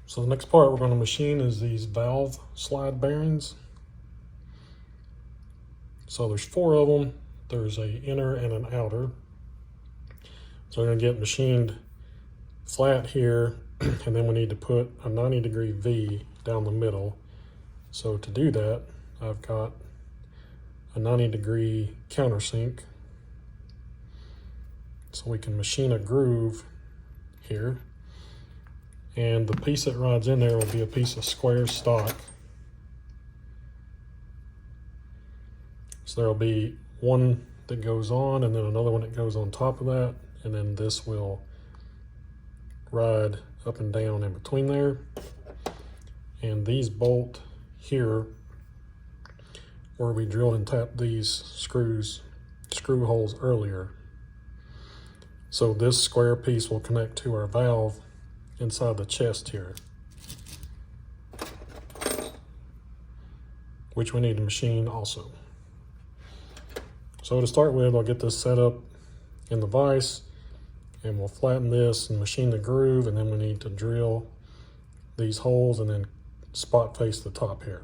So the next part we're going to machine is these valve slide bearings. So there's 4 of them. There's a inner and an outer. So we're going to get machined flat here, and then we need to put a 90-degree V down the middle. So to do that, I've got a 90-degree countersink. So we can machine a groove here. And the piece that rides in there will be a piece of square stock. So there'll be one that goes on and then another one that goes on top of that. And then this will ride up and down in between there. And these bolt here where we drilled and tapped these screw holes earlier. So this square piece will connect to our valve inside the chest here, which we need to machine also. So to start with, I'll get this set up in the vise and we'll flatten this and machine the groove, and then we need to drill these holes and then spot face the top here.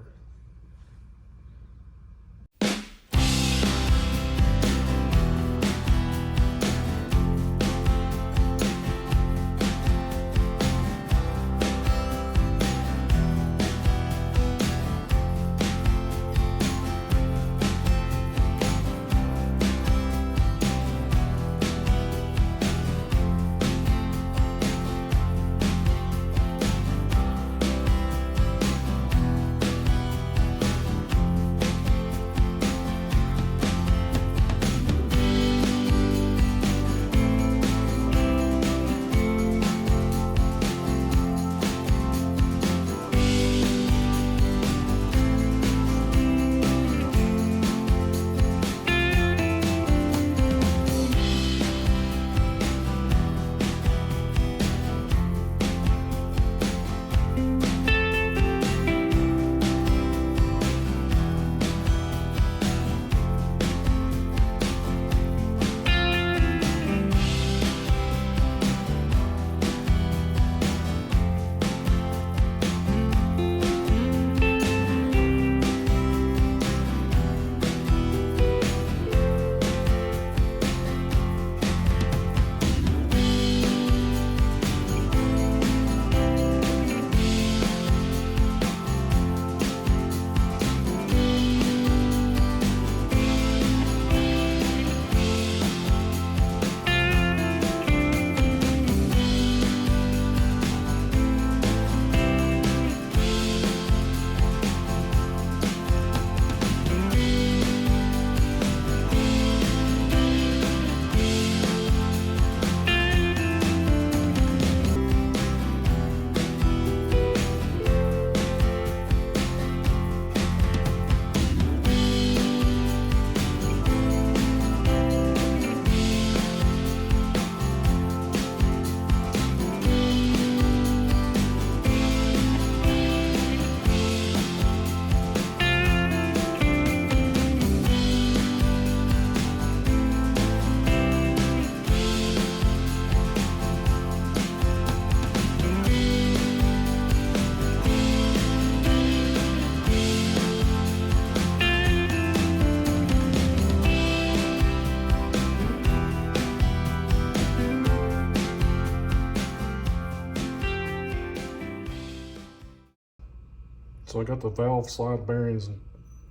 So I got the valve slide bearings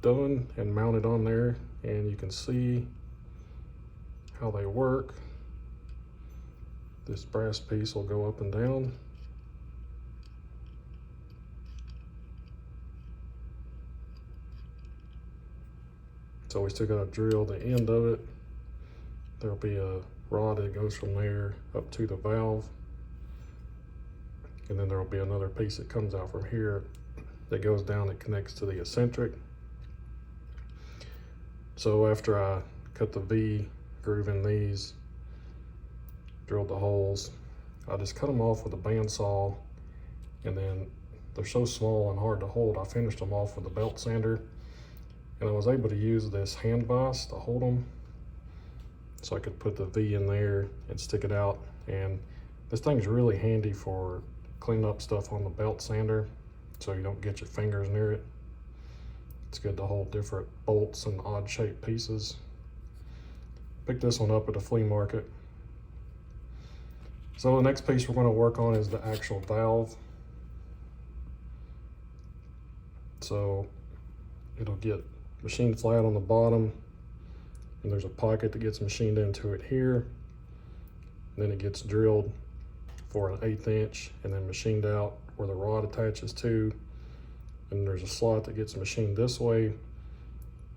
done and mounted on there, and you can see how they work. This brass piece will go up and down. So we still got to drill the end of it. There'll be a rod that goes from there up to the valve. And then there'll be another piece that comes out from here that goes down and connects to the eccentric. So after I cut the V groove in these, drilled the holes, I just cut them off with a bandsaw, and then they're so small and hard to hold, I finished them off with a belt sander, and I was able to use this hand vise to hold them, so I could put the V in there and stick it out. And this thing's really handy for clean up stuff on the belt sander so you don't get your fingers near it. It's good to hold different bolts and odd shaped pieces. Picked this one up at a flea market. So the next piece we're going to work on is the actual valve. So it'll get machined flat on the bottom, and there's a pocket that gets machined into it here. Then it gets drilled for an 1/8 inch and then machined out where the rod attaches to. And there's a slot that gets machined this way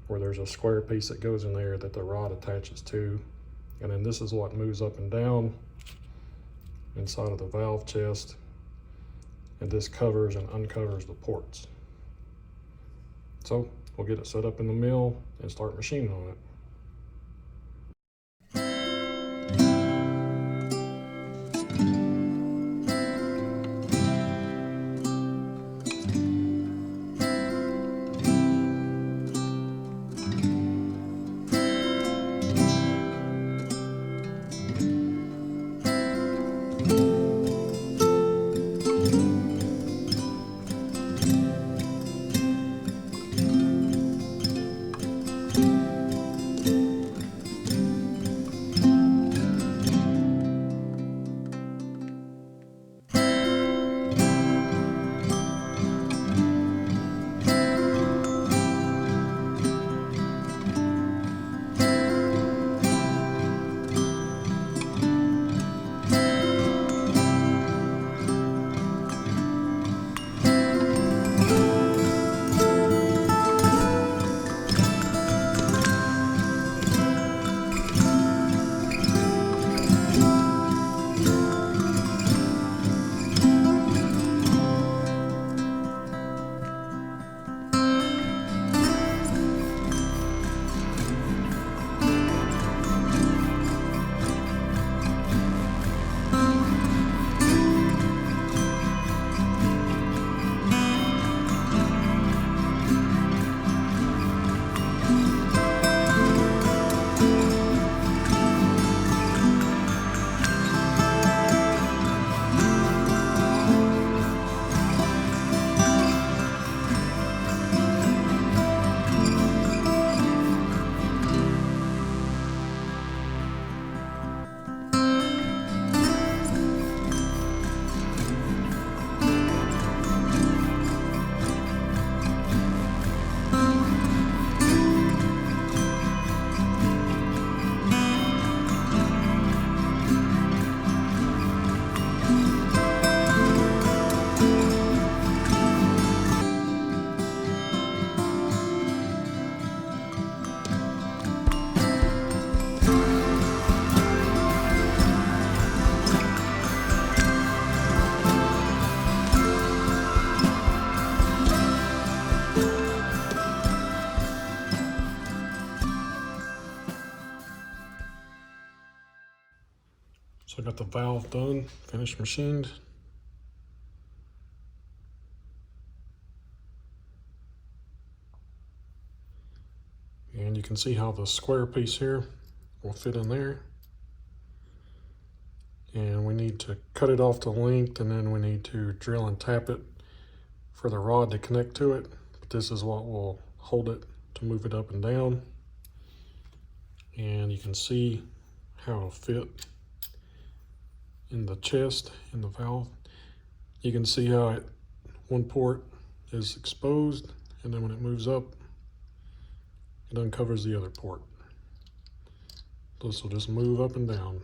where there's a square piece that goes in there that the rod attaches to. And then this is what moves up and down inside of the valve chest. And this covers and uncovers the ports. So we'll get it set up in the mill and start machining on it. So I got the valve done, finished machined. And you can see how the square piece here will fit in there. And we need to cut it off to length, and then we need to drill and tap it for the rod to connect to it. But this is what will hold it to move it up and down. And you can see how it'll fit in the chest, in the valve. You can see how one port is exposed, and then when it moves up, it uncovers the other port. This will just move up and down.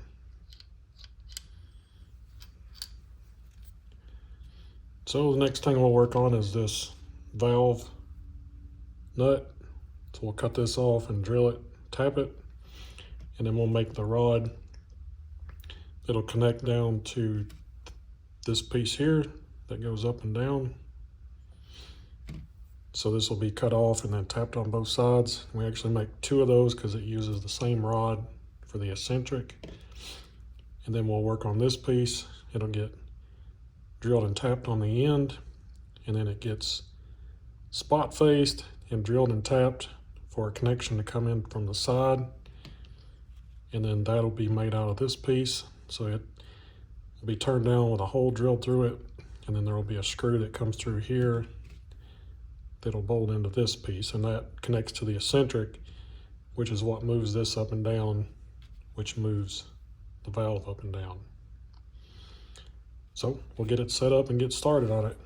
So the next thing we'll work on is this valve nut. So we'll cut this off and drill it, tap it, and then we'll make the rod. It'll connect down to this piece here that goes up and down. So this will be cut off and then tapped on both sides. We actually make 2 of those because it uses the same rod for the Eccentric. And then we'll work on this piece. It'll get drilled and tapped on the end, and then it gets spot faced and drilled and tapped for a connection to come in from the side. And then that'll be made out of this piece. So it will be turned down with a hole drilled through it, and then there will be a screw that comes through here that'll bolt into this piece, and that connects to the eccentric, which is what moves this up and down, which moves the valve up and down. So we'll get it set up and get started on it.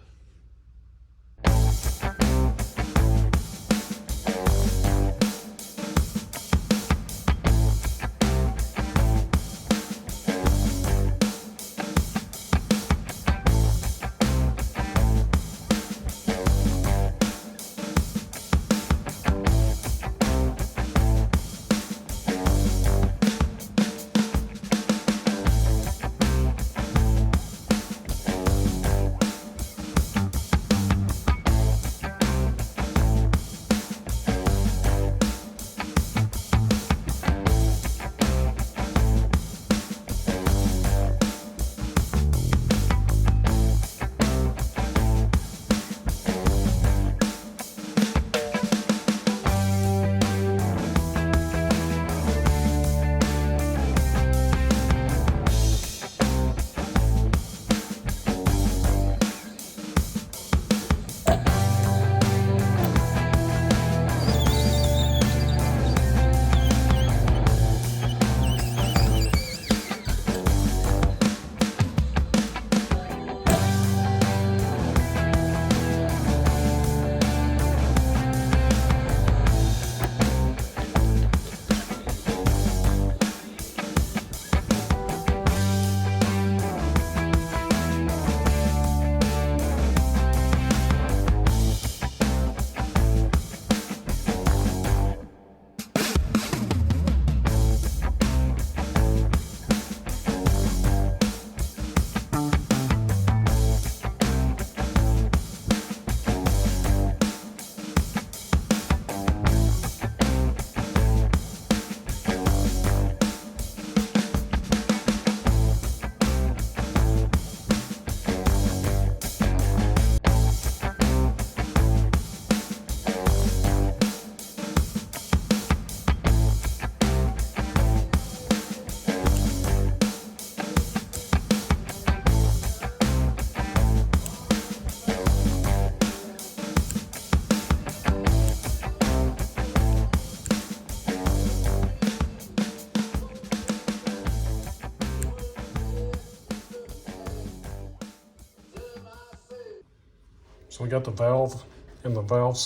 So we got the valve and the valve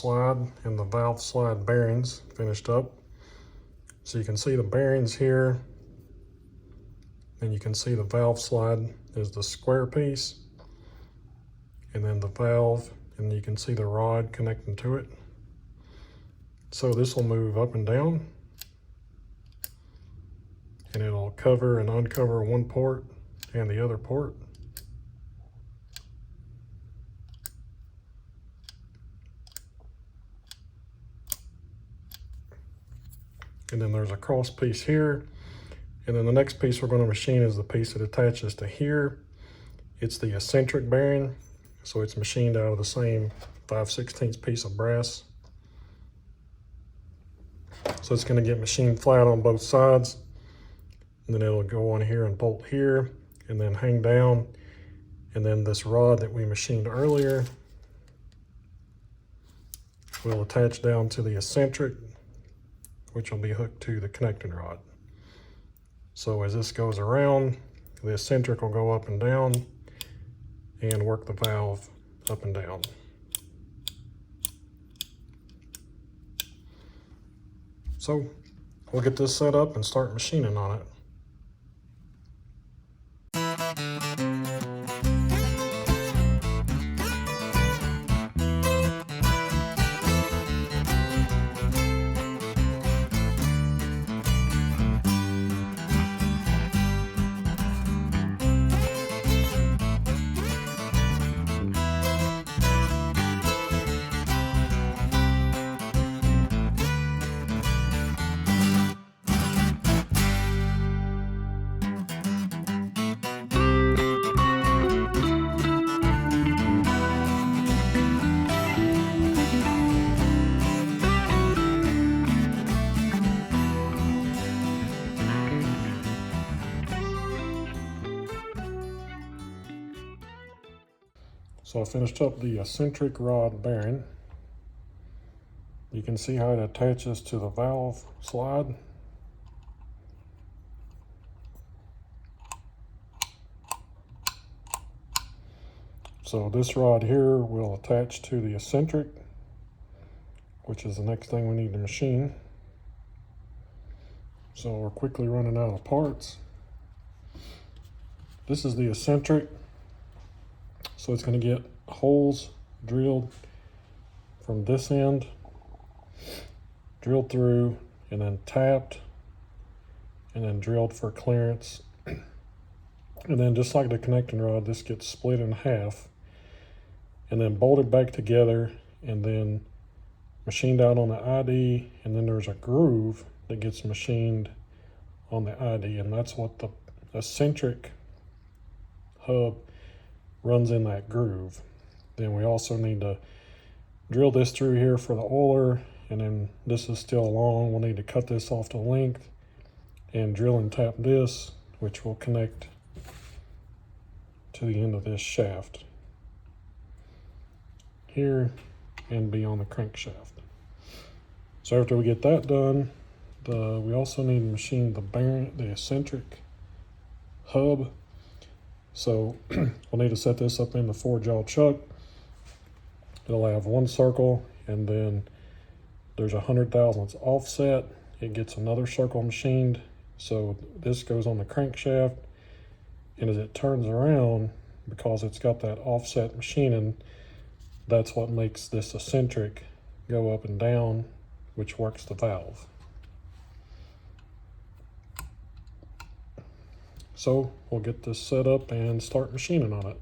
slide bearings finished up. So you can see the bearings here, and you can see the valve slide is the square piece, and then the valve, and you can see the rod connecting to it. So this will move up and down, and it'll cover and uncover one port and the other port. And then there's a cross piece here. And then the next piece we're going to machine is the piece that attaches to here. It's the eccentric bearing. So it's machined out of the same 5/16 piece of brass. So it's going to get machined flat on both sides. And then it'll go on here and bolt here and then hang down. And then this rod that we machined earlier will attach down to the eccentric, which will be hooked to the connecting rod. So as this goes around, the eccentric will go up and down and work the valve up and down. So we'll get this set up and start machining on it. So I finished up the eccentric rod bearing. You can see how it attaches to the valve slide. So this rod here will attach to the eccentric, which is the next thing we need to machine. So we're quickly running out of parts. This is the eccentric. So it's going to get holes drilled from this end, drilled through, and then tapped, and then drilled for clearance. And then just like the connecting rod, this gets split in half and then bolted back together and then machined out on the ID, and then there's a groove that gets machined on the ID, and that's what the eccentric hub runs in, that groove. Then we also need to drill this through here for the oiler, and then this is still long. We'll need to cut this off to length and drill and tap this, which will connect to the end of this shaft here and be on the crankshaft. So after we get that done, we also need to machine the eccentric hub. So we'll need to set this up in the 4-jaw chuck. It'll have one circle, and then there's a 100 thousandths offset. It gets another circle machined. So this goes on the crankshaft, and as it turns around, because it's got that offset machining, that's what makes this eccentric go up and down, which works the valve. So we'll get this set up and start machining on it.